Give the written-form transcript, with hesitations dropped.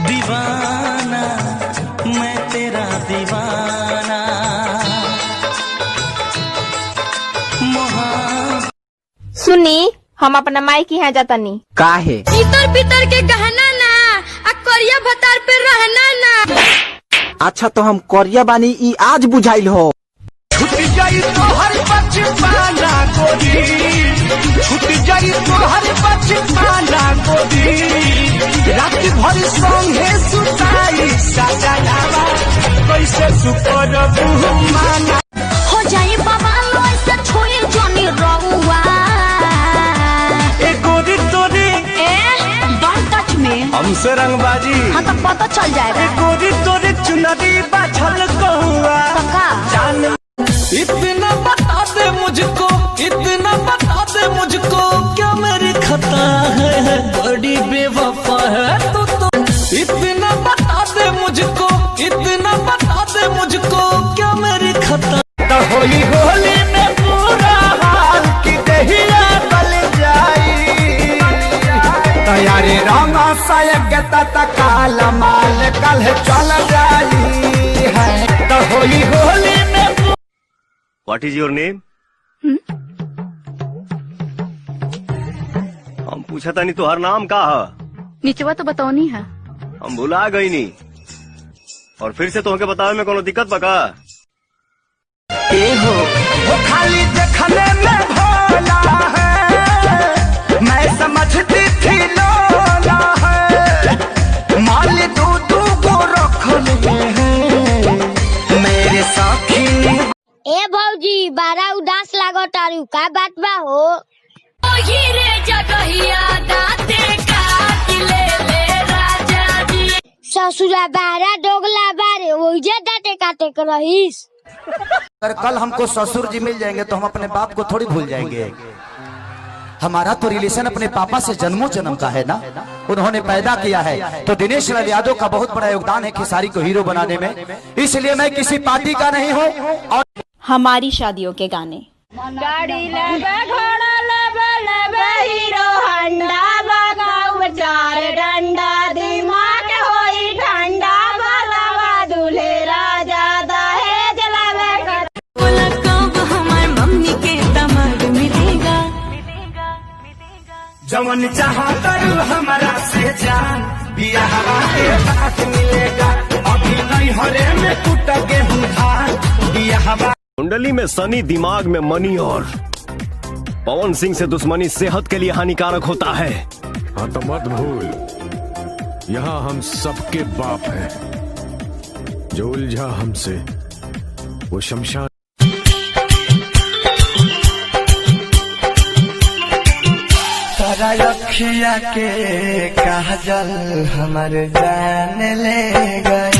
दीवाना मैं तेरा दीवाना सुनी हम अपना माई की यहाँ जातानी काहे इतर पितर के गहना ना आ करिया भतार पे रहना ना। अच्छा तो हम कोरिया बानी ई आज बुझाइल हो। छूट जाई तो हर बचपना गोरी, छूट जाई तो हर बचपना गोरी, रात भर संगे सुताई सजनावा कैसे सुपर बुमाना हो जाए बाबा लोई से छोए जानी रहुआ ए गोरी तोरी डोंट टच मी हमसे रंगबाजी हाँ तो पता चल जाएगा। गोरी तोरी चुनरी बाछल कहुआ जान इतना बता दे मुझको, इतना बता दे मुझको क्या मेरी खता है, बड़ी बेवफा है तू तो। इतना बता दे मुझको, इतना बता दे मुझको क्या मेरी खता। तो होली होली में पूरा हाल की दहिया बल जाई, तैयारी रंगा सायक काला माल कल चल जाई है। तो होली होली में What is your name? हम पूछा था नहीं तुहार नाम का है? नीचवा तो बताओ नहीं है। हम भुला गई नहीं और फिर से तुमके बतावे में कोनो दिक्कत बका? हो वो खाली देखने में भोला है, मैं समझती थी लोला है, माल दू को रख लिए हैं मेरे साथी। ए भौजी बारा उदास लागो तारू का बात बा हो। रे जगहिया दाते काट ले राजा जी। ससुरा बारा दोगला बारे ओइजे दाते काटे के रहीस। अगर कल हमको ससुर जी मिल जाएंगे तो हम अपने बाप को थोड़ी भूल जाएंगे। हमारा तो रिलेशन अपने पापा से जन्मों जन्म का है ना, उन्होंने पैदा किया है। तो दिनेश लाल यादव का बहुत बड़ा योगदान है खेसारी को हीरो बनाने में, इसलिए मैं किसी पार्टी का नहीं हूँ। और हमारी शादियों के गाने गाड़ी लेबे घोड़ा लेबे लेबे हीरो हंडा बगाऊ चार डंडा दिमाग होई ठंडा भलावा दूल्हे राजा दहेज लेबे कर। बोला कब हमार मम्मी के दामाद मिलेगा, जवन चाहा करू हमारा से जान बियाह के साथ मिलेगा, अभी नहीं हरे में टूट गेहूं धान बियाह। कुंडली में शनि, दिमाग में मनी और पवन सिंह से दुश्मनी सेहत के लिए हानिकारक होता है। हाँ तो मत भूल यहाँ हम सबके बाप हैं, जो उलझा हमसे वो शमशान। तारा रखिया के काजल हमारे जान ले गए।